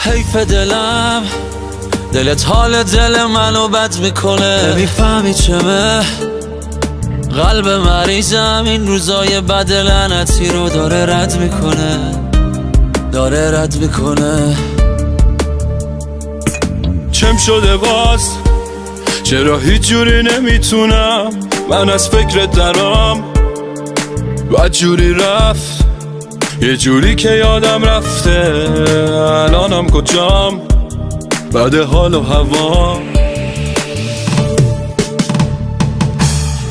حیف دلم، دلت حال دل منو بد میکنه. نمیفهمی چمه قلب مریضم این روزای بد لعنتی رو داره رد میکنه. چم شده باز؟ چرا هیچ جوری نمیتونم من از فکرت درام؟ بد جوری رفت، یه جوری که یادم رفته الانم کجام، بعد حال و هوا.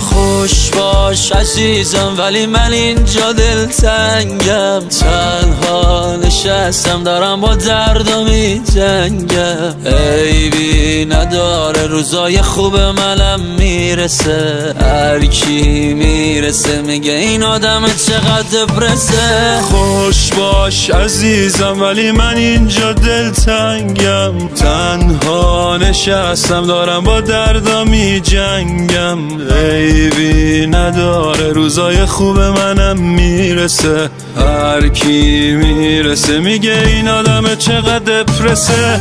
خوش باش عزیزم ولی من اینجا دلتنگم، تنها نشستم دارم با دردم میجنگم. عیبی نداره روزای خوب منم میرسه، هر کی میرسه میگه این آدم چقدر دپرسه. خوش باش عزیزم ولی من اینجا دلتنگم، تنها نشستم دارم با دردم میجنگم. عیبی نداره روزای خوب منم میرسه، هر کی میرسه میگه این آدم چقدر دپرسه.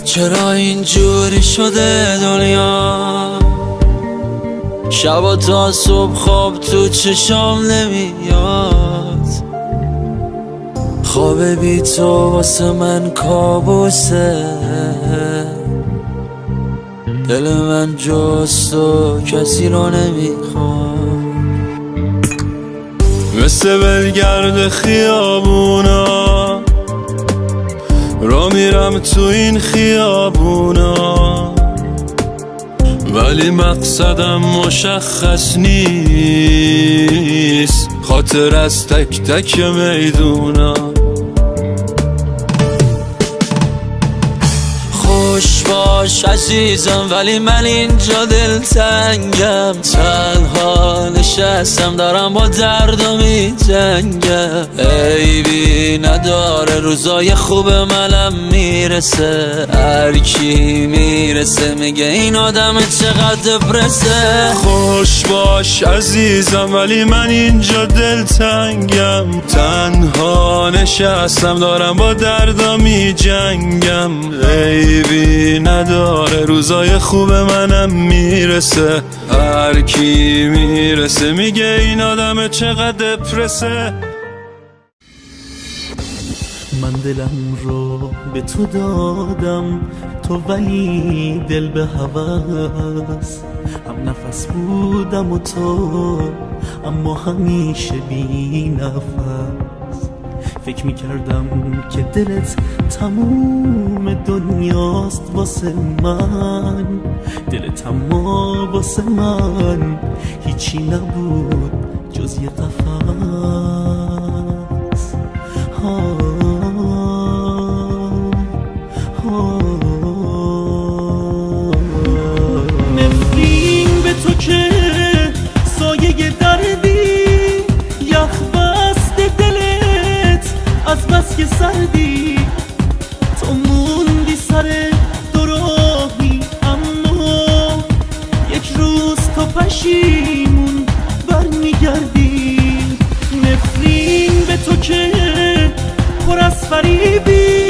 چرا اینجوری شده دنیا؟ شب تا صبح خواب تو چشام نمیاد، خواب بی تو واسه من کابوسه. دل من جز تو کسی رو نمیخواد، مثل ولگرد خیابونا را میرم تو این خیابونا، ولی مقصدم مشخص نیست، خاطر از تک تک میدونا. خوش باش عزیزم ولی من اینجا دلتنگم، تنها نشستم دارم با دردم میجنگم. عیبی نداره روزای خوب منم میرسه، هر کی میرسه میگه این آدم چقدر دپرسه. خوش باش عزیزم ولی من اینجا دلتنگم، تنها نشستم دارم با دردم میجنگم. عیبی نداره روزای خوب منم میرسه، هر کی میرسه میگه این آدم چقدر دپرسه. من دلم رو به تو دادم تو ولی دل به هوس، هم نفس بودم و تو اما همیشه بی نفس. فکر میکردم که دلت تموم دنیاست واسه من، دلت اما واسه من هیچی نبود جز یه قفس. نفرین به تو که سایه دردی، یخ بست دلت از بس که سردی. تو موندی سر دو راهی اما یک روز تو پشیمون برمیگردی. نفرین به تو که پر از فریبی،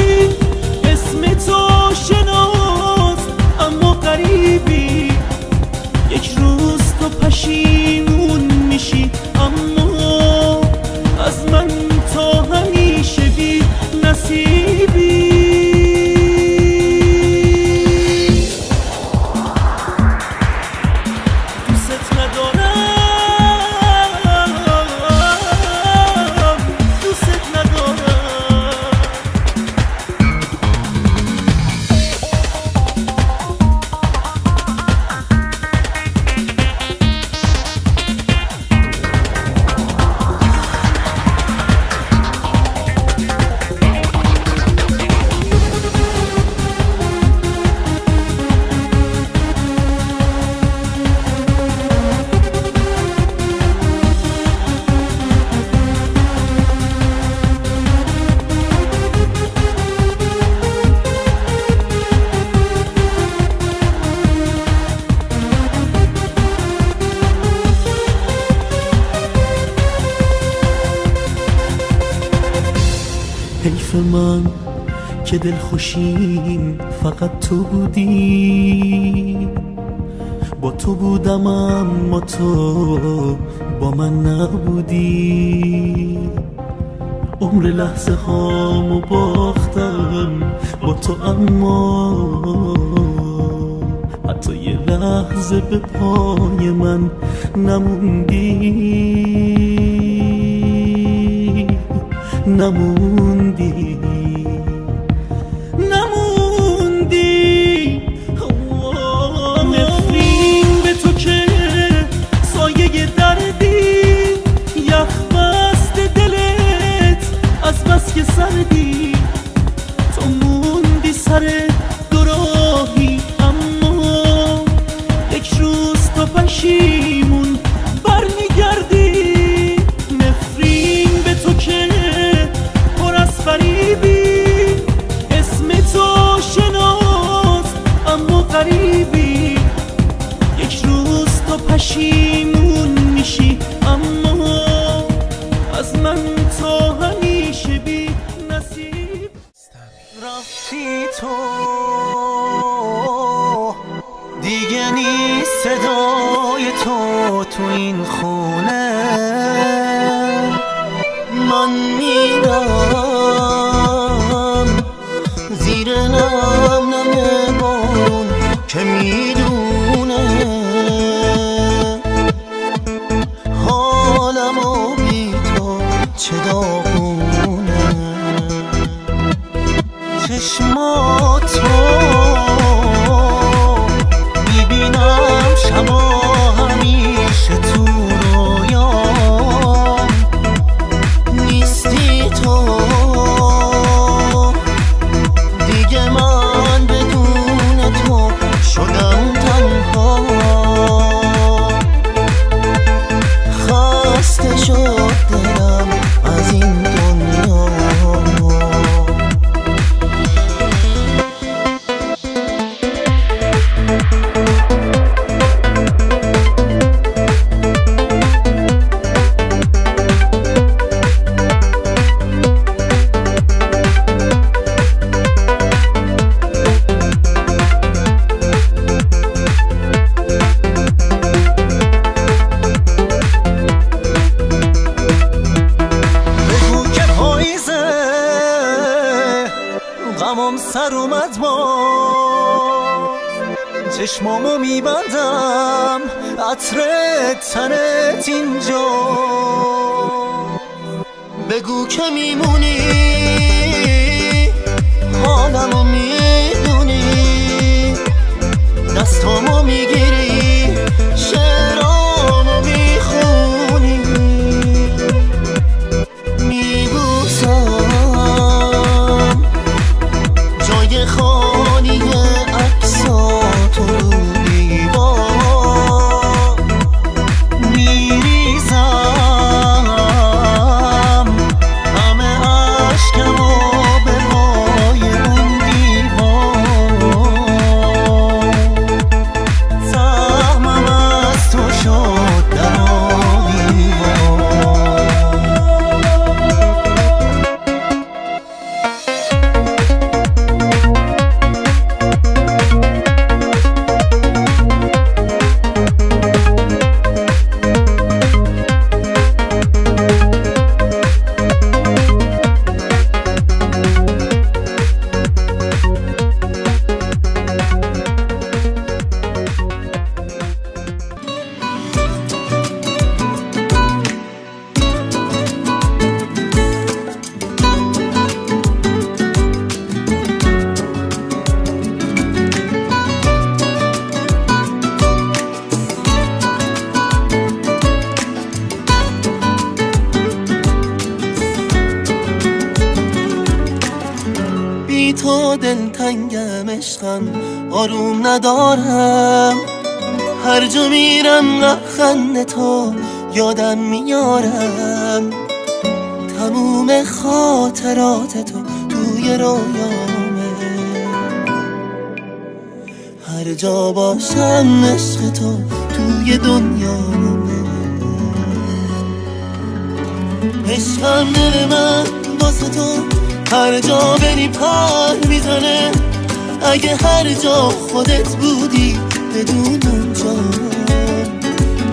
اسم تو شناست اما غریبی. یک روز تو پشیمون میشی اما از من تا همیشه بی نصیبی. دوست ندارم، دوست ندارم. حیف من که دل خوشیم فقط تو بودی. با تو بودم اما تو با من نبودی. عمر لحظه هامو باختم با تو، اما حتی یه لحظه به پای من نموندی. نفرین به تو که سایه دردی، یخ بست دلت از بس که سردی. تو موندی سر دوراهی، اما یک روز تو پشیمون برمیگردی. نفرین به تو که پر از فریبی، اسم تو شناس اما غریبی. یک روز تو پشیمون میشی، اما از من تو همیشه بی نصیب. رفتی تو دیگه نیست صدای تو این خونه. من میرم زیر نم بارون که میدونه حالمو بی تو چه داغونه. چشماتو میبینم شبا همیشه تو رویام. نیستی تو دیگه، من بدون تو شدم تنها. خسته شد دلم از این دنیا. غمم سر اومد ما، چشمامو میبندم عطرت تنت اینجا. بگو که میمونی حالمو میدونی. دستامو میگیری شعرامو میخونی. میبوسم جای خالی عکساتو رو دیوار. میریزم همه عشقمو به پای اون دیوار. سهمم از تو شد در تو دلتنگم عشقم، آروم ندارم. هر جا میرم لبخند تو یادم میارم. تموم خاطرات تو توی رویامه. هر جا باشم عشق تو توی دنیامه. عشقم دل من واسه تو هر جا بری پر میزنه. اگه هر جا خودت بودی بدون اونجا،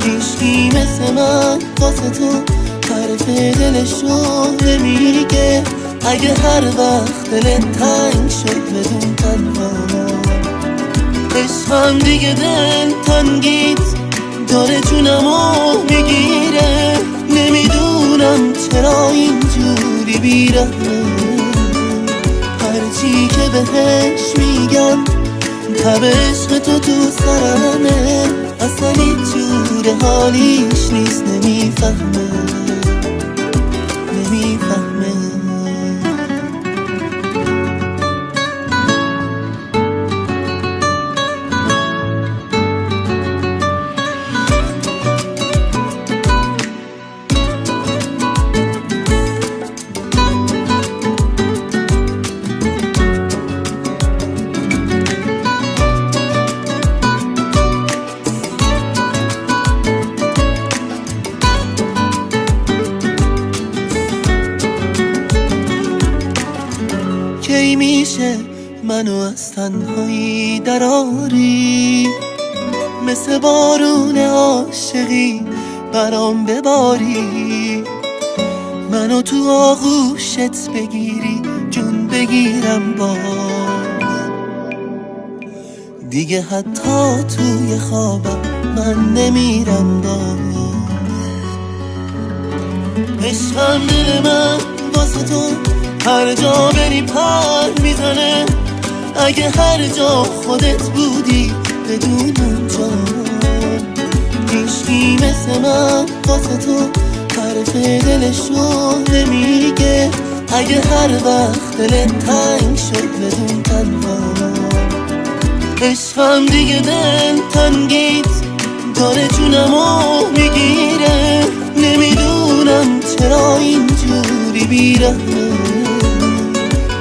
هیچکی مثل من واسه تو حرف دلشو نمیگه. اگه هر وقت دلت تنگ شد بدون تنها، عشقم دیگه دل تنگیت داره جونمو میگیره. نمیدونم چرا اینجوری بیرحمه، هرچی که بهش میگم تب عشق تو سرمه. اصلا هیچ جور حالیش نیست، نمیفهمه. کی میشه منو از تنهایی دراری، مثل بارون عاشقی برام بباری. منو تو آغوشت بگیری جون بگیرم باز، دیگه حتی توی خوابم من نمیرم باز. عشقم دل من واسه تو هر جا بری پر میزنه. اگه هر جا خودت بودی بدون اونجا، هیچکی مثل من واسه تو حرف دلشو نمیگه. اگه هر وقت دلت تنگ شد بدون تنها، عشقم دیگه دل تنگیت داره جونمو میگیره. نمیدونم چرا اینجوری بیرحمه،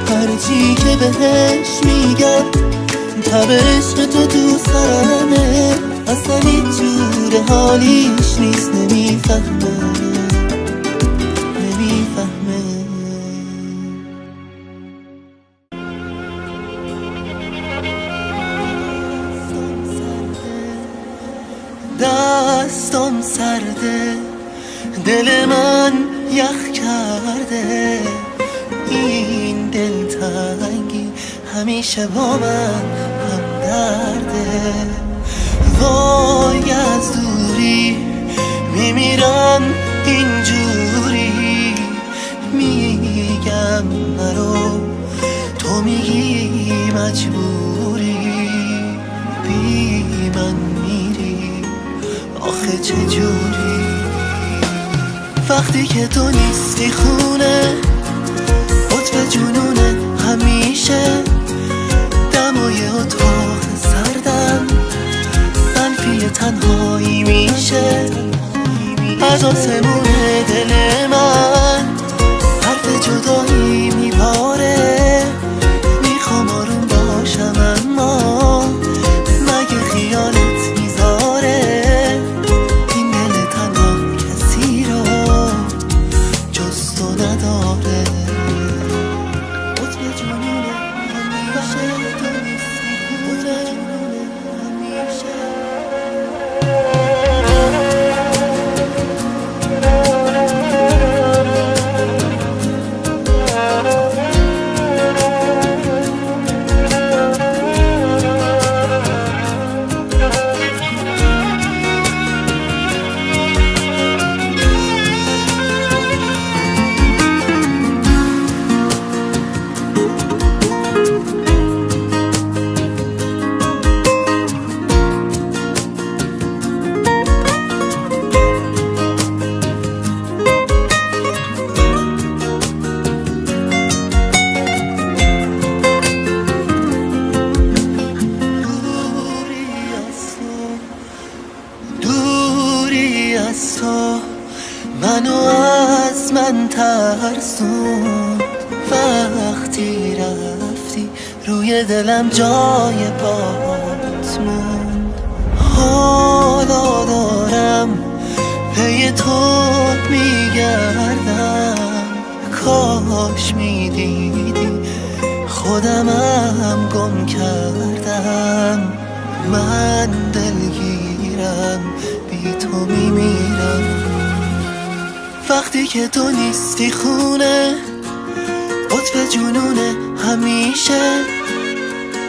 هرچی که بهش میگم تب عشق تو سرمه. اصلا هیچ جور حالیش نیست، نمیفهمه. دستم سرده، دل من یخ کرده. این دلتنگی همیشه با من همدرده. وای از دوری میمیرم اینجوری، میگم نرو تو میگی مجبوری. بی من میری آخه چجوری؟ وقتی که تو نیستی خونه قطب جنونه همیشه. دمای اتاق سردم منفی تنهایی میشه. از آسمون دل من حرف جدایی میباره. میخوام آروم باشم اما مگه خیالت میذاره؟ این دل تنها کسی رو جز تو نداره. قطب جنونه همیشه تو نیستی، قطب جنونه همیشه. منو از من ترسون وقتی رفتی، روی دلم جای پات موند. حالا دارم پی تو میگردم، کاش میدیدی خودمم گم کردم. من دلگیرم بی تو میمیرم. وقتی که تو نیستی خونه قطب جنونه همیشه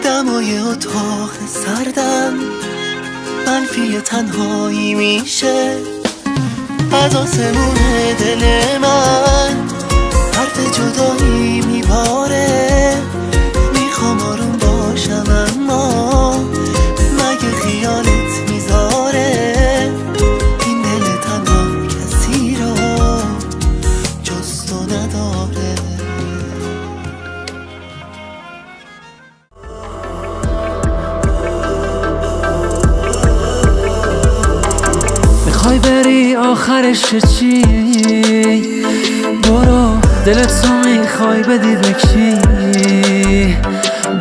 دمای اتاق سردم منفی تنهایی میشه. از آسمون دل من حرف جدایی میباره. میخوام آروم باشم اما مگه خیالت میذاره این دل تنها کسی رو جز تو نداره. میخوای بری آخرش چی؟ برو دلتو میخوای بدی به کی؟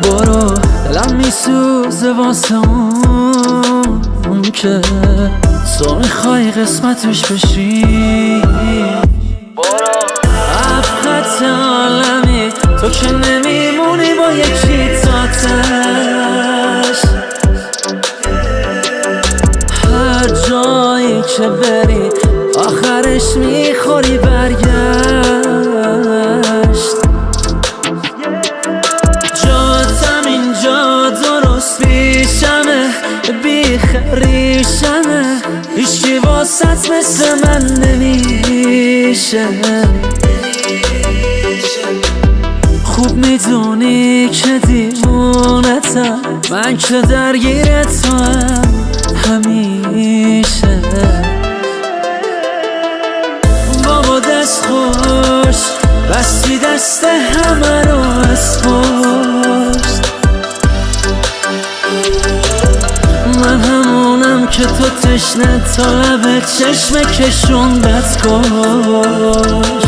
برو دلم میسوزه واسه اون که تو میخوای قسمتش بشی. برو افخط عالمی تو که نمیمونی با یکی تاتش. هر جایی که بری آخرش میخوری برگشت. جاتم اینجا درست پیشمه بی خریشمه. هیچی واسط مثل من نمیشه. خوب میدونی که دیوونتم من که درگیر تو هم همیشه. بابا دست خوش بستی دست همه رو از پشت. من همونم که تو تشنه تا لب چشم کشوندت کشت.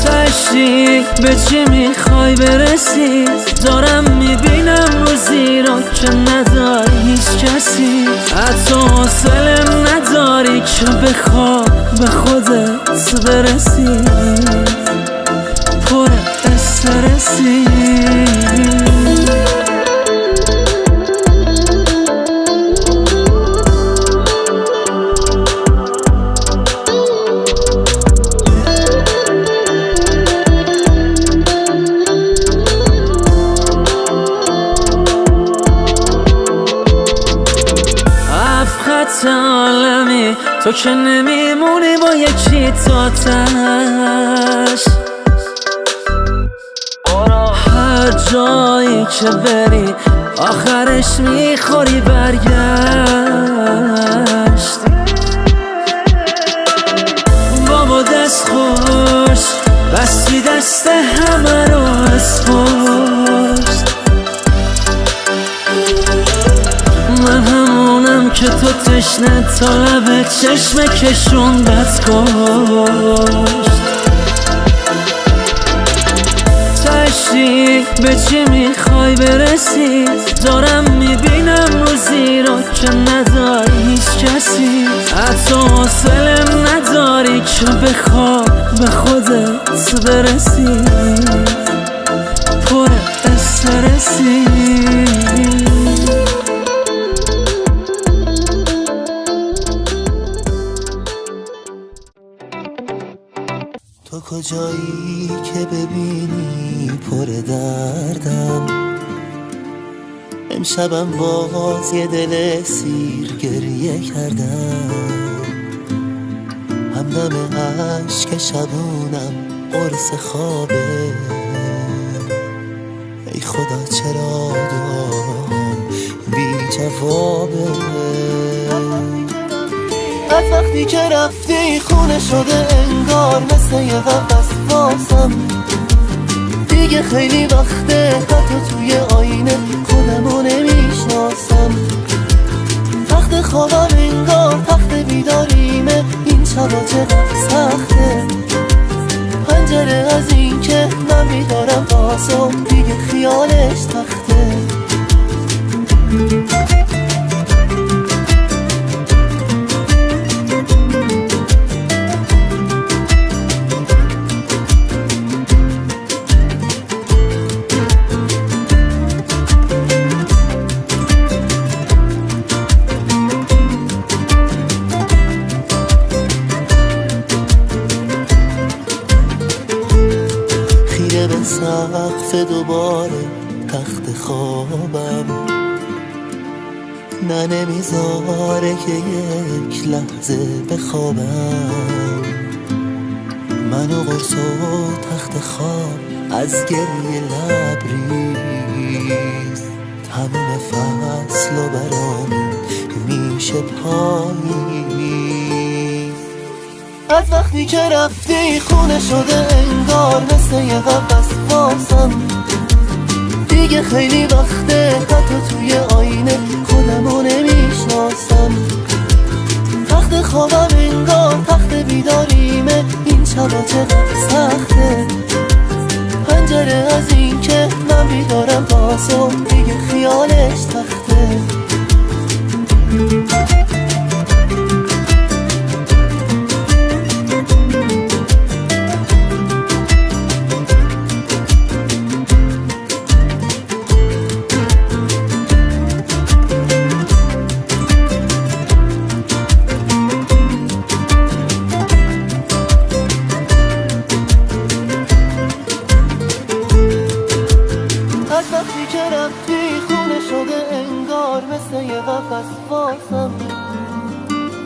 تشتی به چی میخوای برسی؟ دارم میبینم روزی رو که نداری هیچ کسی. حتی حوصله نداری که بخواه به خودت برسی. پر استرسی. عالمی تو که نمیمونی با یکی تاتش. هر جایی که بری آخرش میخوری برگشت. بابا دست خوش بستی دست همه رو از پشت. من همونم که تو تشنه تا لب چشم کشوندت کشت. تشتی به چی میخوای برسی؟ دارم میبینم روزی رو که نداری هیچ کسی. حتی حوصله نداری که بخواه به خودت برسی. پر استرسی. تو کجایی که ببینی پر دردم؟ امشبم باز یه دل سیر گریه کردم. همدم عشق شبونم قرص خوابه. ای خدا چرا دعام بی جوابه؟ از وقتی که رفتی خونه شده انگار مثل یه وسواسم. دیگه خیلی وقته حتی توی آینه خودمو نمیشناسم. وقت خوابم انگار تخت بیداریمه. این شبا چقدر سخته. پنجره از این که من بیدارم بازم دیگه خیالش تخته. سقف دوباره تخت خوابم، نه نمیذاره که یک لحظه بخوابم. منو قرص و تخت خواب از گریه لبریز، تموم فصل و برامون میشه پاییز. از وقتی که رفتی خونه شده انگار مثل یه قفس واسم، دیگه خیلی وقته حتی توی آینه خودمو نمیشناسم. تخت خوابم انگار تخت بیداریمه، این شبا چقدر سخته. پنجره از این که من بیدارم تا صبح دیگه خیالش تخته.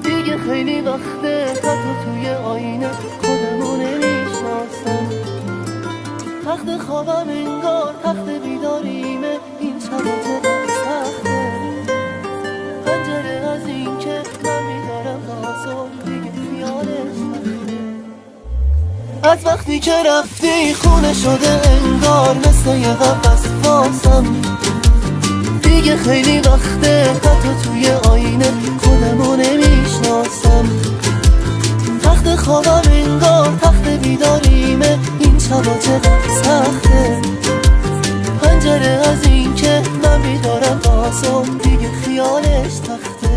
دیگه خیلی وقته حتی توی آینه خودمو نمیشناسم. تخت خوابم انگار تخت بیداریمه، این شبا چقدر سخته. پنجره از این که من بیدارم تا صبح دیگه خیالش تخته. از وقتی که رفتی خونه شده انگار مثل یه قفس واسم، دیگه خیلی وقته حتی توی آینه خودمو نمیشناسم. تخت خوابم انگار تخت بیداریمه، این شبا چقدر سخته. پنجره از این که من بیدارم تا صبح دیگه خیالش تخته.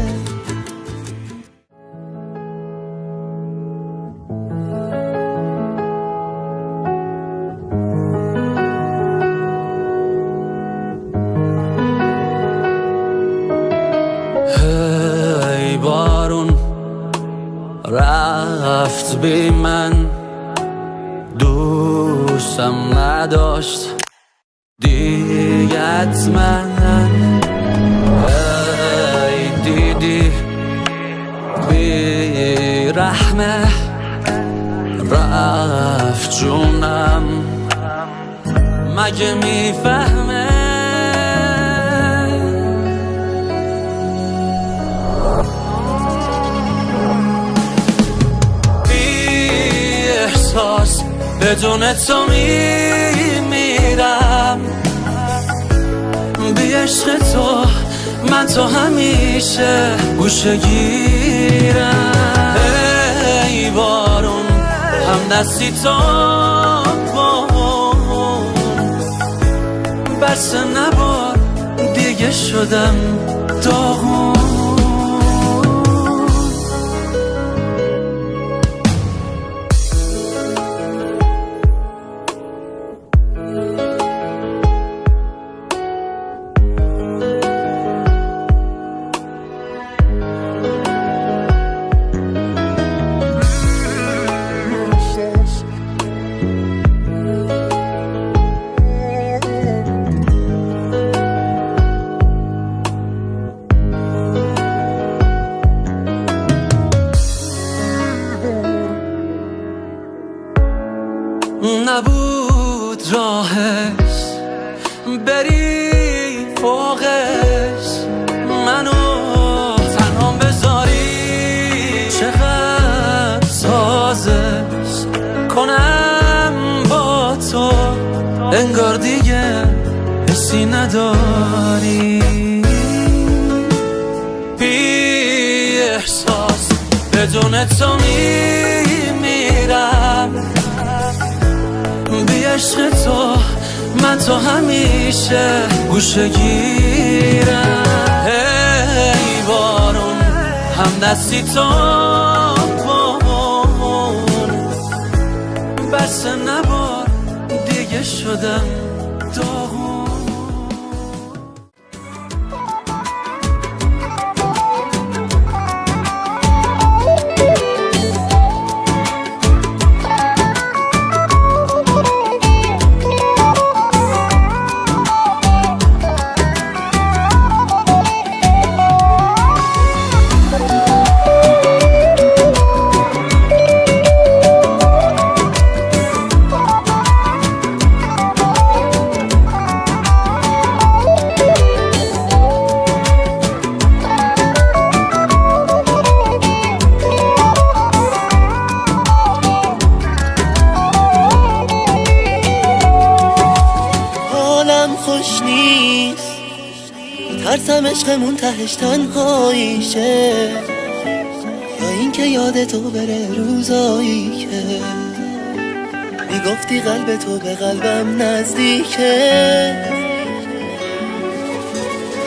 رفت بی من، دوستم نداشت دیگت من. ای دیدی بی رحمه رفت جونم، مگه میفهمه؟ بدون تو میمیرم، بی عشق تو من تو همیشه گوشه گیرم. ای بارون هم دستی تو بس نبار دیگه شدم داغون. نبود راهش بری فوقش، منو تنها بذاری چقدر سازش کنم با تو. انگار دیگه حسی نداری، بی احساس بدون تو میمیرم. بی عشق تو من تو همیشه گوشه گیرم. ای بارون هم دستی تو بس نبار دیگه شدم داغون. خوش نیست، ترسم عشقمون تهش تنهاییشه، یا اینکه یاد تو بره روزایی که میگفتی قلب تو به قلبم نزدیکه.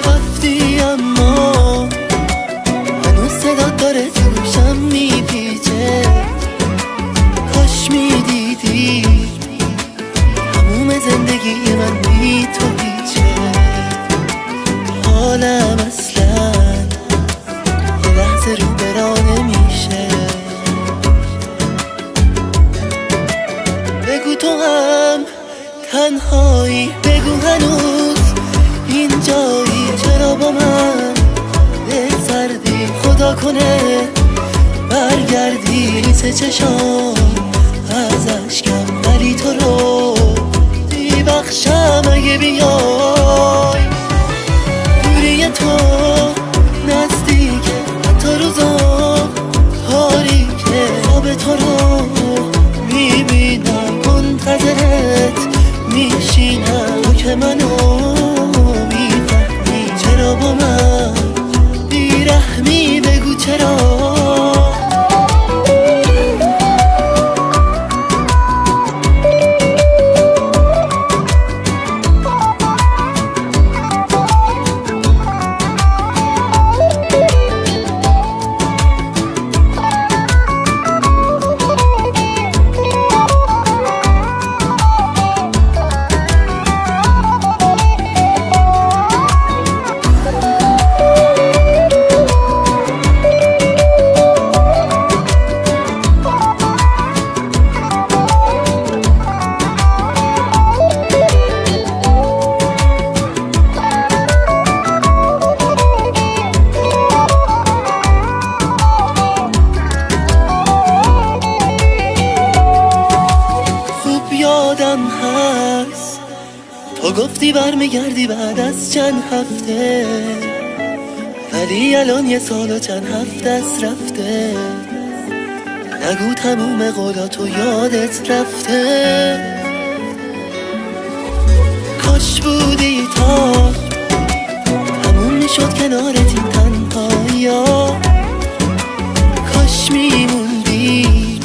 رفتی اما هنوز صدات داره تو گوشم میپیچه، کاش میدیدی تموم زندگی من بی تو هیچه. حالم اصلا یه لحظه رو برا نمیشه. بگو تو هم تنهایی، بگو هنوز اینجایی، چرا با من دل سردی؟ خدا کنه برگردی، ریسه چشام از اشکم، ولی تو رو میبخشم اگه بیای. دوری تو نزدیکه، حتی روزا تاریکه، خواب تو رو میبینم، منتظرت میشینم. تو که منو میفهمی، چرا با من بیرحمی؟ بگو چرا. یادم هست تو گفتی برمیگردی بعد از چند هفته، ولی الان یه سال و چند هفته است رفته. نگو تموم قولاتو یادت رفته. کاش بودی تا تموم میشد کنارت این تنهایی‌ها، کاش میموندی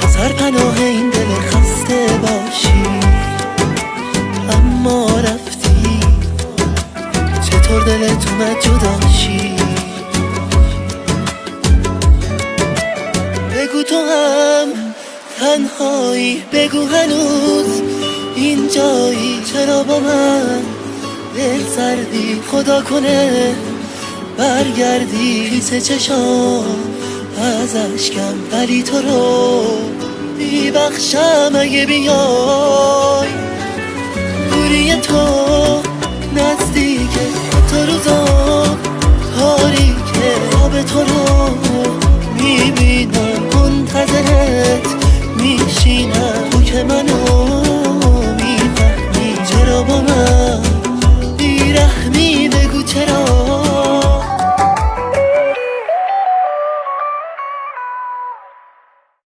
تا سرپناه این دل خسته باشی. اما رفتی، چطور دلت اومد جداشی؟ بگو تو هم تنهایی، بگو هنوز اینجایی، چرا با من دل سردی؟ خدا کنه برگردی، خیس چشام از اشکم، ولی تو رو میبخشم اگه بیای. دوری تو نزدیکه،